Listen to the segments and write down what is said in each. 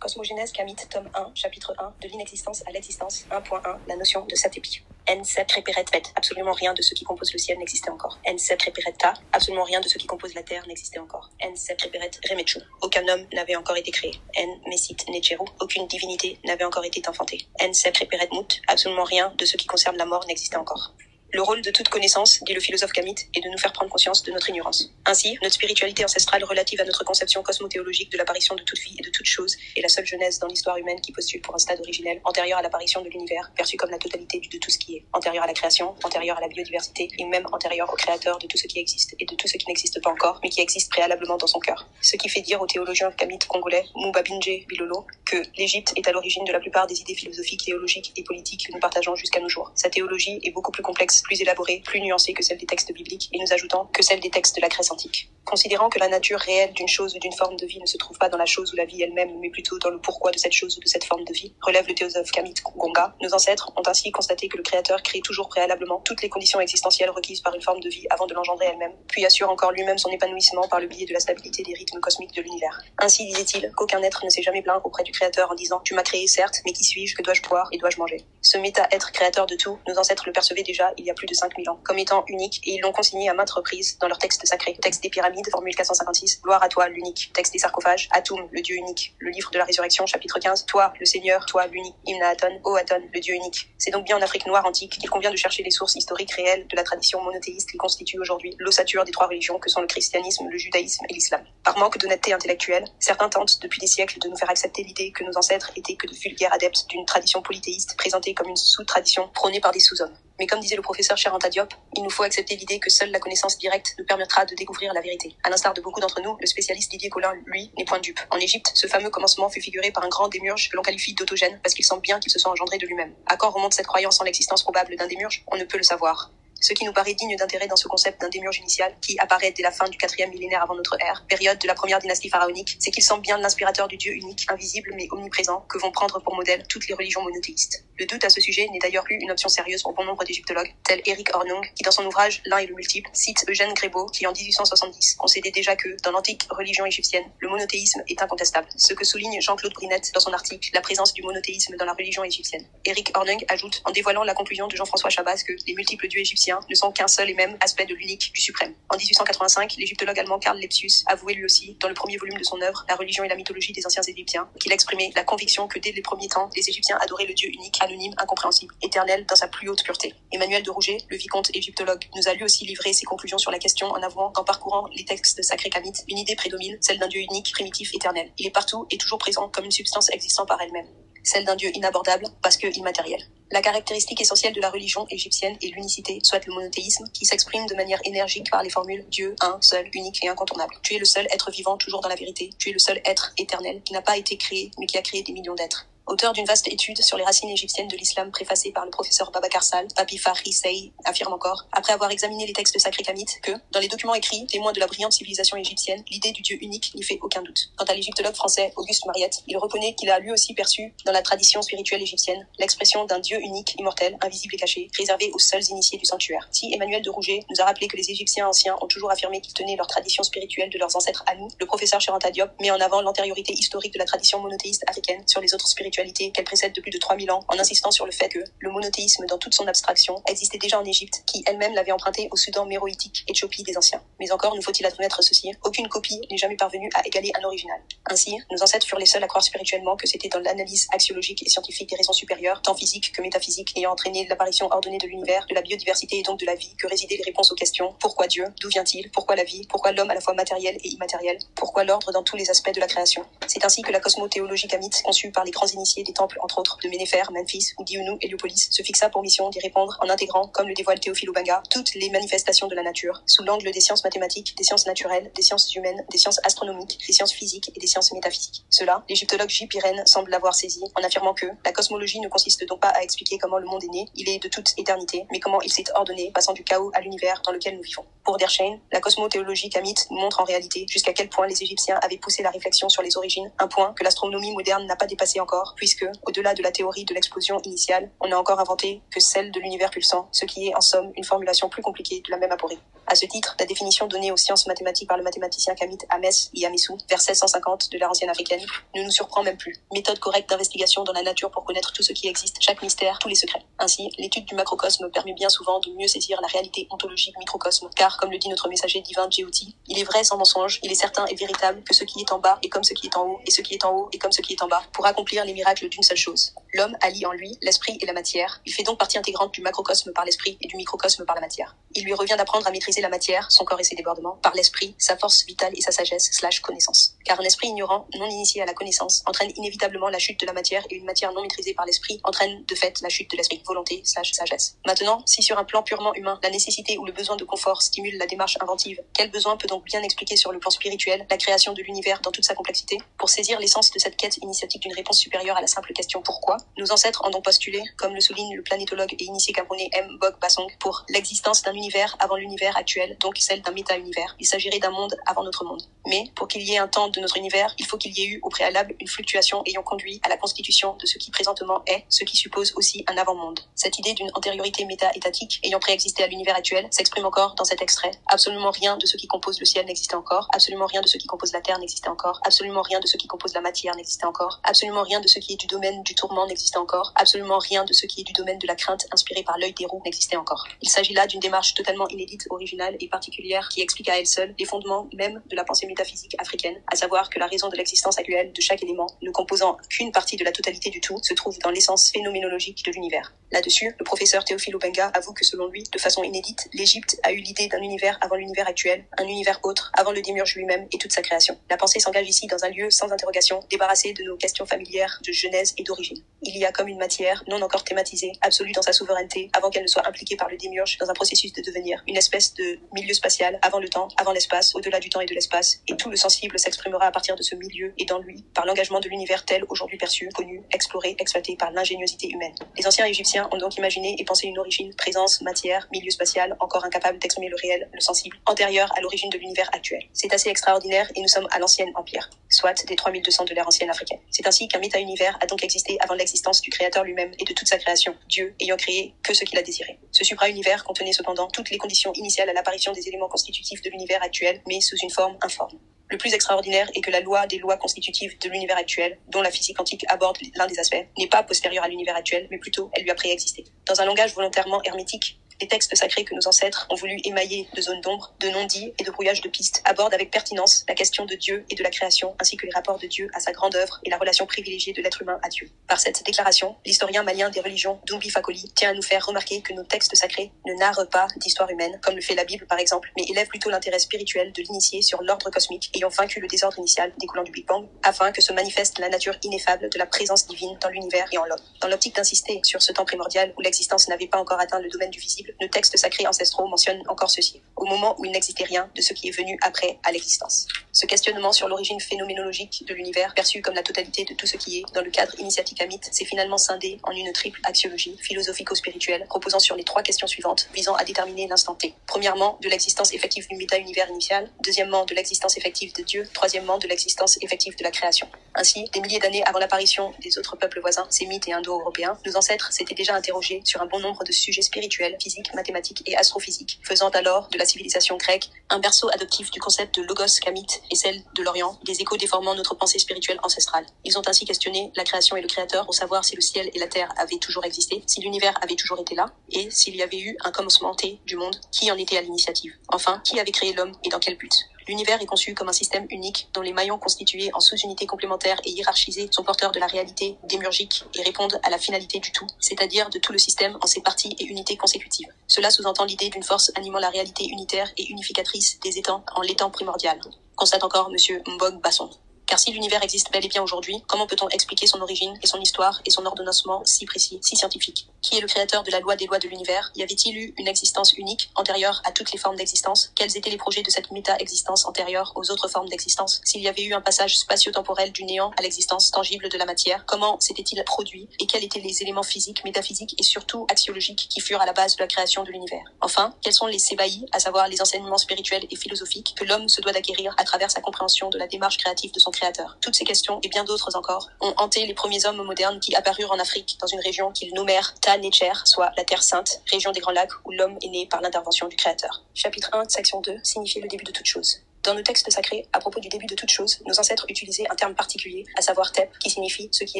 Cosmogénèse Kamite, tome 1, chapitre 1, de l'inexistence à l'existence, 1.1, la notion de satépi. N sep répéret bet, absolument rien de ce qui compose le ciel n'existait encore. N sep répéret ta, absolument rien de ce qui compose la terre n'existait encore. N sep répéret remechu, aucun homme n'avait encore été créé. N mesit necheru, aucune divinité n'avait encore été enfantée. N sep répéret mut, absolument rien de ce qui concerne la mort n'existait encore. Le rôle de toute connaissance, dit le philosophe Kamite, est de nous faire prendre conscience de notre ignorance. Ainsi, notre spiritualité ancestrale relative à notre conception cosmothéologique de l'apparition de toute vie et de toute chose est la seule genèse dans l'histoire humaine qui postule pour un stade originel, antérieur à l'apparition de l'univers, perçu comme la totalité de tout ce qui est, antérieur à la création, antérieur à la biodiversité, et même antérieur au créateur de tout ce qui existe et de tout ce qui n'existe pas encore, mais qui existe préalablement dans son cœur. Ce qui fait dire au théologien Kamite congolais, Mubabinje Bilolo, que l'Égypte est à l'origine de la plupart des idées philosophiques, théologiques et politiques que nous partageons jusqu'à nos jours. Sa théologie est beaucoup plus complexe, plus élaborée, plus nuancée que celle des textes bibliques, et nous ajoutons que celle des textes de la Grèce antique. Considérant que la nature réelle d'une chose ou d'une forme de vie ne se trouve pas dans la chose ou la vie elle-même, mais plutôt dans le pourquoi de cette chose ou de cette forme de vie, relève le théosophe Kamite Gonga, nos ancêtres ont ainsi constaté que le Créateur crée toujours préalablement toutes les conditions existentielles requises par une forme de vie avant de l'engendrer elle-même, puis assure encore lui-même son épanouissement par le biais de la stabilité des rythmes cosmiques de l'univers. Ainsi, disait-il, qu'aucun être ne s'est jamais plaint auprès du Créateur en disant « Tu m'as créé, certes, mais qui suis-je, que dois-je boire et dois-je manger ?» Ce méta-être créateur de tout, nos ancêtres le percevaient déjà il y a plus de 5000 ans, comme étant unique, et ils l'ont consigné à maintes reprises dans leurs textes sacrés. Texte des pyramides, formule 456, gloire à toi, l'unique. Texte des sarcophages, Atum, le Dieu unique. Le livre de la résurrection, chapitre 15, toi, le Seigneur, toi, l'unique. Hymne à Aton, ô Aton, le Dieu unique. C'est donc bien en Afrique noire antique qu'il convient de chercher les sources historiques réelles de la tradition monothéiste qui constitue aujourd'hui l'ossature des trois religions que sont le christianisme, le judaïsme et l'islam. Par manque d'honnêteté intellectuelle, certains tentent depuis des siècles de nous faire accepter l'idée que nos ancêtres étaient que de vulgaires adeptes d'une tradition polythéiste présentée comme une sous-tradition prônée par des sous-hommes. Mais comme disait le professeur Cheranta Diop, il nous faut accepter l'idée que seule la connaissance directe nous permettra de découvrir la vérité. À l'instar de beaucoup d'entre nous, le spécialiste Didier Colin, lui, n'est point dupe. En Égypte, ce fameux commencement fut figuré par un grand démiurge que l'on qualifie d'autogène parce qu'il semble bien qu'il se soit engendré de lui-même. À quand remonte cette croyance en l'existence probable d'un démiurge? On ne peut le savoir. Ce qui nous paraît digne d'intérêt dans ce concept d'un démiurge initial, qui apparaît dès la fin du 4e millénaire avant notre ère, période de la première dynastie pharaonique, c'est qu'il semble bien l'inspirateur du Dieu unique, invisible mais omniprésent, que vont prendre pour modèle toutes les religions monothéistes. Le doute à ce sujet n'est d'ailleurs plus une option sérieuse pour bon nombre d'égyptologues, tels Eric Hornung, qui dans son ouvrage L'un et le multiple, cite Eugène Grébeau, qui en 1870 concédait déjà que, dans l'antique religion égyptienne, le monothéisme est incontestable. Ce que souligne Jean-Claude Brinette dans son article La présence du monothéisme dans la religion égyptienne. Eric Hornung ajoute, en dévoilant la conclusion de Jean-François Chabas, que les multiples dieux égyptiens ne sont qu'un seul et même aspect de l'unique, du suprême. En 1885, l'égyptologue allemand Karl Lepsius avouait lui aussi, dans le premier volume de son œuvre, La religion et la mythologie des anciens Égyptiens, qu'il exprimait la conviction que dès les premiers temps, les Égyptiens adoraient le Dieu unique, anonyme, incompréhensible, éternel, dans sa plus haute pureté. Emmanuel de Rouget, le vicomte égyptologue, nous a lui aussi livré ses conclusions sur la question en avouant qu'en parcourant les textes sacrés kamites, une idée prédomine, celle d'un Dieu unique, primitif, éternel. Il est partout et toujours présent comme une substance existant par elle-même. Celle d'un Dieu inabordable, parce que immatériel. La caractéristique essentielle de la religion égyptienne est l'unicité, soit le monothéisme, qui s'exprime de manière énergique par les formules Dieu, un, seul, unique et incontournable. Tu es le seul être vivant toujours dans la vérité. Tu es le seul être éternel qui n'a pas été créé, mais qui a créé des millions d'êtres. Auteur d'une vaste étude sur les racines égyptiennes de l'islam préfacée par le professeur Babacar Sall, Papi Fahri Sey affirme encore, après avoir examiné les textes sacrés kamites, que, dans les documents écrits, témoins de la brillante civilisation égyptienne, l'idée du Dieu unique n'y fait aucun doute. Quant à l'égyptologue français Auguste Mariette, il reconnaît qu'il a lui aussi perçu, dans la tradition spirituelle égyptienne, l'expression d'un Dieu unique, immortel, invisible et caché, réservé aux seuls initiés du sanctuaire. Si Emmanuel de Rouget nous a rappelé que les Égyptiens anciens ont toujours affirmé qu'ils tenaient leur tradition spirituelle de leurs ancêtres à nous, le professeur Cheranta Diop met en avant l'antériorité historique de la tradition monothéiste africaine sur les autres spiritualités qu'elle précède de plus de 3000 ans, en insistant sur le fait que le monothéisme dans toute son abstraction existait déjà en Égypte, qui elle-même l'avait emprunté au Soudan méroïtique, Éthiopie des anciens. Mais encore nous faut-il admettre ceci, aucune copie n'est jamais parvenue à égaler un original. Ainsi, nos ancêtres furent les seuls à croire spirituellement que c'était dans l'analyse axiologique et scientifique des raisons supérieures, tant physiques que métaphysiques, ayant entraîné l'apparition ordonnée de l'univers, de la biodiversité et donc de la vie, que résidaient les réponses aux questions: pourquoi Dieu, d'où vient-il, pourquoi la vie, pourquoi l'homme à la fois matériel et immatériel, pourquoi l'ordre dans tous les aspects de la création. C'est ainsi que la cosmothéologie kamite, conçue par les grands initiés des temples entre autres de Ménéfer, Memphis ou Diounu, Héliopolis, se fixa pour mission d'y répondre en intégrant, comme le dévoile Théophile Obenga, toutes les manifestations de la nature, sous l'angle des sciences mathématiques, des sciences naturelles, des sciences humaines, des sciences astronomiques, des sciences physiques et des sciences métaphysiques. Cela, l'égyptologue J. Pirenne semble l'avoir saisi en affirmant que la cosmologie ne consiste donc pas à expliquer comment le monde est né, il est de toute éternité, mais comment il s'est ordonné, passant du chaos à l'univers dans lequel nous vivons. Pour Dershane, la cosmothéologie kamite nous montre en réalité jusqu'à quel point les Égyptiens avaient poussé la réflexion sur les origines, un point que l'astronomie moderne n'a pas dépassé encore, encore, puisque, au-delà de la théorie de l'explosion initiale, on n'a encore inventé que celle de l'univers pulsant, ce qui est en somme une formulation plus compliquée de la même aporie. À ce titre, la définition donnée aux sciences mathématiques par le mathématicien Kamit Ames Iyamisu, vers 1650 de l'ère ancienne africaine, ne nous surprend même plus. Méthode correcte d'investigation dans la nature pour connaître tout ce qui existe, chaque mystère, tous les secrets. Ainsi, l'étude du macrocosme permet bien souvent de mieux saisir la réalité ontologique microcosme, car, comme le dit notre messager divin Djeuti, il est vrai sans mensonge, il est certain et véritable que ce qui est en bas est comme ce qui est en haut, et ce qui est en haut est comme ce qui est en bas, pour accomplir les miracles d'une seule chose. L'homme allie en lui l'esprit et la matière. Il fait donc partie intégrante du macrocosme par l'esprit et du microcosme par la matière. Il lui revient d'apprendre à maîtriser la matière, son corps et ses débordements, par l'esprit, sa force vitale et sa sagesse/connaissance. Car un esprit ignorant, non initié à la connaissance, entraîne inévitablement la chute de la matière, et une matière non maîtrisée par l'esprit entraîne de fait la chute de l'esprit, volonté/sagesse. Maintenant, si sur un plan purement humain, la nécessité ou le besoin de confort stimule la démarche inventive, quel besoin peut donc bien expliquer sur le plan spirituel la création de l'univers dans toute sa complexité? Pour saisir l'essence de cette quête initiatique d'une réponse supérieure à la simple question pourquoi, nos ancêtres ont donc postulé, comme le souligne le planétologue et initié camerounais M. Bok Bassong, pour l'existence d'un univers avant l'univers actuel, donc celle d'un méta-univers. Il s'agirait d'un monde avant notre monde. Mais, pour qu'il y ait un temps de notre univers, il faut qu'il y ait eu au préalable une fluctuation ayant conduit à la constitution de ce qui présentement est, ce qui suppose aussi un avant-monde. Cette idée d'une antériorité méta-étatique ayant préexisté à l'univers actuel s'exprime encore dans cet extrait. Absolument rien de ce qui compose le ciel n'existait encore, absolument rien de ce qui compose la terre n'existait encore, absolument rien de ce qui compose la matière n'existait encore, absolument rien de ce qui est du domaine du tourment n'existait encore, absolument rien de ce qui est du domaine de la crainte inspirée par l'œil des roues n'existait encore. Il s'agit là d'une démarche totalement inédite, originale et particulière qui explique à elle seule les fondements même de la pensée métaphysique africaine, à savoir que la raison de l'existence actuelle de chaque élément, ne composant qu'une partie de la totalité du tout, se trouve dans l'essence phénoménologique de l'univers. Là-dessus, le professeur Théophile Obenga avoue que selon lui, de façon inédite, l'Égypte a eu l'idée d'un univers avant l'univers actuel, un univers autre avant le démiurge lui-même et toute sa création. La pensée s'engage ici dans un lieu sans interrogation, débarrassé de nos questions familières de genèse et d'origine. Il y a comme une matière, non encore thématisée, absolue dans sa souveraineté, avant qu'elle ne soit impliquée par le démiurge dans un processus de devenir, une espèce de milieu spatial, avant le temps, avant l'espace, au-delà du temps et de l'espace, et tout le sensible s'exprimera à partir de ce milieu et dans lui, par l'engagement de l'univers tel aujourd'hui perçu, connu, exploré, exploité par l'ingéniosité humaine. Les anciens Égyptiens ont donc imaginé et pensé une origine, présence, matière, milieu spatial, encore incapable d'exprimer le réel, le sensible, antérieure à l'origine de l'univers actuel. C'est assez extraordinaire et nous sommes à l'ancienne empire, soit des 3200 de l'ère ancienne africaine. C'est ainsi qu'un méta-univers a donc existé avant l'existence du créateur lui-même et de toute sa création, Dieu ayant créé que ce qu'il a désiré. Ce supra-univers contenait cependant toutes les conditions initiales à l'apparition des éléments constitutifs de l'univers actuel, mais sous une forme informe. Le plus extraordinaire est que la loi des lois constitutives de l'univers actuel, dont la physique quantique aborde l'un des aspects, n'est pas postérieure à l'univers actuel, mais plutôt elle lui a préexisté. Dans un langage volontairement hermétique, les textes sacrés que nos ancêtres ont voulu émailler de zones d'ombre, de non-dits et de brouillage de pistes abordent avec pertinence la question de Dieu et de la création, ainsi que les rapports de Dieu à sa grande œuvre et la relation privilégiée de l'être humain à Dieu. Par cette déclaration, l'historien malien des religions Dumbi Fakoli tient à nous faire remarquer que nos textes sacrés ne narrent pas d'histoire humaine, comme le fait la Bible par exemple, mais élèvent plutôt l'intérêt spirituel de l'initié sur l'ordre cosmique ayant vaincu le désordre initial découlant du Big Bang, afin que se manifeste la nature ineffable de la présence divine dans l'univers et en l'homme. Dans l'optique d'insister sur ce temps primordial où l'existence n'avait pas encore atteint le domaine du visible, nos textes sacrés ancestraux mentionnent encore ceci, au moment où il n'existait rien de ce qui est venu après à l'existence. Ce questionnement sur l'origine phénoménologique de l'univers, perçu comme la totalité de tout ce qui est, dans le cadre initiatique amite, s'est finalement scindé en une triple axiologie philosophico-spirituelle, reposant sur les trois questions suivantes, visant à déterminer l'instant T. Premièrement, de l'existence effective du méta-univers initial. Deuxièmement, de l'existence effective de Dieu. Troisièmement, de l'existence effective de la création. Ainsi, des milliers d'années avant l'apparition des autres peuples voisins, sémites et indo-européens, nos ancêtres s'étaient déjà interrogés sur un bon nombre de sujets spirituels, physiques, mathématiques et astrophysique, faisant alors de la civilisation grecque un berceau adoptif du concept de logos kamite et celle de l'Orient, des échos déformant notre pensée spirituelle ancestrale. Ils ont ainsi questionné la création et le créateur pour savoir si le ciel et la terre avaient toujours existé, si l'univers avait toujours été là, et s'il y avait eu un commencement T du monde, qui en était à l'initiative. Enfin, qui avait créé l'homme et dans quel but? L'univers est conçu comme un système unique dont les maillons constitués en sous-unités complémentaires et hiérarchisés sont porteurs de la réalité démiurgique et répondent à la finalité du tout, c'est-à-dire de tout le système en ses parties et unités consécutives. Cela sous-entend l'idée d'une force animant la réalité unitaire et unificatrice des étangs en l'étang primordial. Constate encore Monsieur Mbog Basson. Car si l'univers existe bel et bien aujourd'hui, comment peut-on expliquer son origine et son histoire et son ordonnancement si précis, si scientifique? Qui est le créateur de la loi des lois de l'univers? Y avait-il eu une existence unique, antérieure à toutes les formes d'existence? Quels étaient les projets de cette méta-existence antérieure aux autres formes d'existence? S'il y avait eu un passage spatio-temporel du néant à l'existence tangible de la matière, comment s'était-il produit? Et quels étaient les éléments physiques, métaphysiques et surtout axiologiques qui furent à la base de la création de l'univers? Enfin, quels sont les sébaïs, à savoir les enseignements spirituels et philosophiques que l'homme se doit d'acquérir à travers sa compréhension de la démarche créative de son créateur créateur. Toutes ces questions, et bien d'autres encore, ont hanté les premiers hommes modernes qui apparurent en Afrique, dans une région qu'ils nommèrent Ta-Netcher, soit la Terre Sainte, région des Grands Lacs où l'homme est né par l'intervention du Créateur. Chapitre 1, section 2, signifier le début de toute chose. Dans nos textes sacrés, à propos du début de toute chose, nos ancêtres utilisaient un terme particulier, à savoir Tep, qui signifie ce qui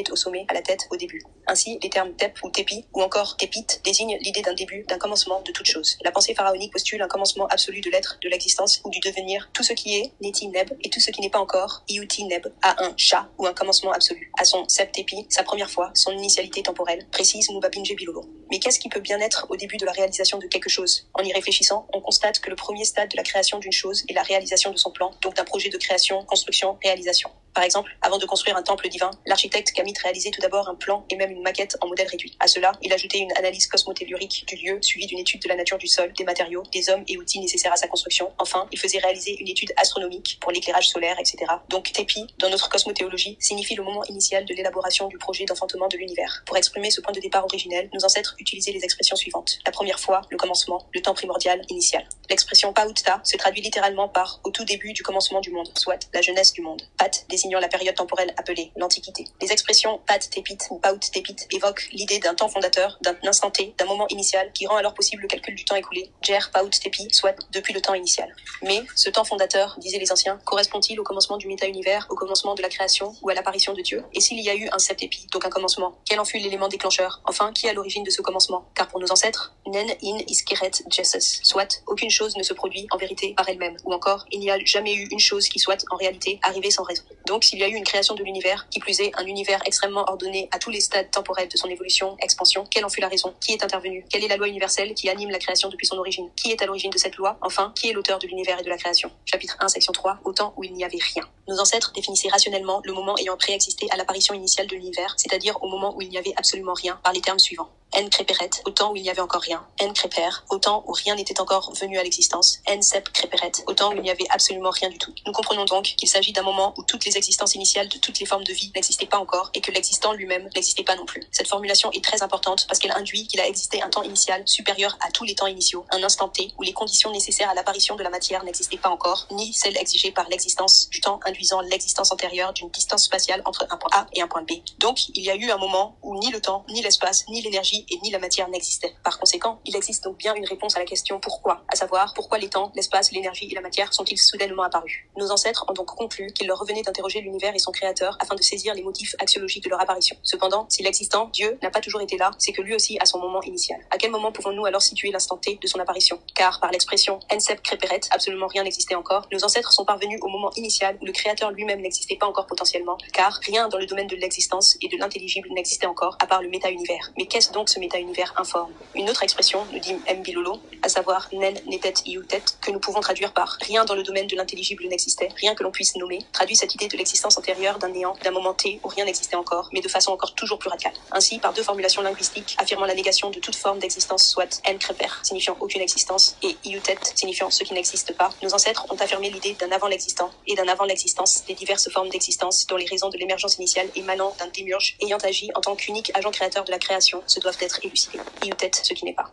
est au sommet, à la tête, au début. Ainsi, les termes Tep ou Tepi, ou encore Tepit, désignent l'idée d'un début, d'un commencement de toute chose. La pensée pharaonique postule un commencement absolu de l'être, de l'existence ou du devenir. Tout ce qui est, Neti Neb, et tout ce qui n'est pas encore, Iuti Neb, a un Sha, ou un commencement absolu. À son Sep Tepi, sa première fois, son initialité temporelle, précise Mubabinje Bilolo. Mais qu'est-ce qui peut bien être au début de la réalisation de quelque chose? En y réfléchissant, on constate que le premier stade de la création d'une chose est la réalisation de son plan, donc d'un projet de création, construction, réalisation. Par exemple, avant de construire un temple divin, l'architecte Kamit réalisait tout d'abord un plan et même une maquette en modèle réduit. À cela, il ajoutait une analyse cosmotellurique du lieu, suivie d'une étude de la nature du sol, des matériaux, des hommes et outils nécessaires à sa construction. Enfin, il faisait réaliser une étude astronomique pour l'éclairage solaire, etc. Donc, Tepi, dans notre cosmothéologie, signifie le moment initial de l'élaboration du projet d'enfantement de l'univers. Pour exprimer ce point de départ originel, nos ancêtres utilisaient les expressions suivantes. La première fois, le commencement, le temps primordial, initial. L'expression Pautta se traduit littéralement par au tout début du commencement du monde, soit la jeunesse du monde. Pat désignant la période temporelle appelée l'Antiquité. Les expressions Pat Tepit ou Paut Tepit évoquent l'idée d'un temps fondateur, d'un instant T, d'un moment initial qui rend alors possible le calcul du temps écoulé. Jer Paut Tepi, soit depuis le temps initial. Mais ce temps fondateur, disaient les anciens, correspond-il au commencement du méta-univers, au commencement de la création ou à l'apparition de Dieu? Et s'il y a eu un septépi, donc un commencement, quel en fut l'élément déclencheur? Enfin, qui est à l'origine de ce commencement? Car pour nos ancêtres, Nen in iskeret Jesus, soit aucune chose ne se produit en vérité par elle-même, ou encore il n'y a jamais eu une chose qui soit en réalité arrivée sans raison. Donc s'il y a eu une création de l'univers, qui plus est un univers extrêmement ordonné à tous les stades temporels de son évolution, expansion, quelle en fut la raison? Qui est intervenu? Quelle est la loi universelle qui anime la création depuis son origine? Qui est à l'origine de cette loi? Enfin, qui est l'auteur de l'univers et de la création? Chapitre 1, section 3, au temps où il n'y avait rien. Nos ancêtres définissaient rationnellement le moment ayant préexisté à l'apparition initiale de l'univers, c'est-à-dire au moment où il n'y avait absolument rien, par les termes suivants. En créperet, au temps où il n'y avait encore rien. En créper, au temps où rien n'était encore venu à l'existence. En sep créperet, au temps où il n'y avait absolument rien du tout. Nous comprenons donc qu'il s'agit d'un moment où toutes les existences initiales de toutes les formes de vie n'existaient pas encore et que l'existant lui-même n'existait pas non plus. Cette formulation est très importante parce qu'elle induit qu'il a existé un temps initial supérieur à tous les temps initiaux, un instant T où les conditions nécessaires à l'apparition de la matière n'existaient pas encore, ni celles exigées par l'existence du temps induisant l'existence antérieure d'une distance spatiale entre un point A et un point B. Donc, il y a eu un moment où ni le temps, ni l'espace, ni l'énergie et ni la matière n'existaient. Par conséquent, il existe donc bien une réponse à la question pourquoi, à savoir pourquoi les temps, l'espace, l'énergie et la matière sont-ils soudainement apparus. Nos ancêtres ont donc conclu qu'il leur revenait d'interroger l'univers et son créateur afin de saisir les motifs axiologiques de leur apparition. Cependant, si l'existant, Dieu, n'a pas toujours été là, c'est que lui aussi a son moment initial. À quel moment pouvons-nous alors situer l'instant T de son apparition? Car par l'expression ensep créperet, absolument rien n'existait encore, nos ancêtres sont parvenus au moment initial où le créateur lui-même n'existait pas encore potentiellement, car rien dans le domaine de l'existence et de l'intelligible n'existait encore, à part le méta-univers. Mais qu'est-ce donc ce méta-univers informe? Une autre expression, nous dit M. Bilolo, à savoir nen netet iutet, que nous pouvons traduire par rien dans le domaine de l'intelligible n'existait, rien que l'on puisse nommer, traduit cette idée de l'existence antérieure d'un néant, d'un moment T où rien n'existait encore, mais de façon encore toujours plus radicale. Ainsi, par deux formulations linguistiques affirmant la négation de toute forme d'existence, soit en créper, signifiant aucune existence, et iutet, signifiant ce qui n'existe pas, nos ancêtres ont affirmé l'idée d'un avant l'existant et d'un avant l'existence des diverses formes d'existence dont les raisons de l'émergence initiale émanant d'un démiurge ayant agi en tant qu'unique agent créateur de la création se doivent être élucidées. Iutet, ce qui n'est pas.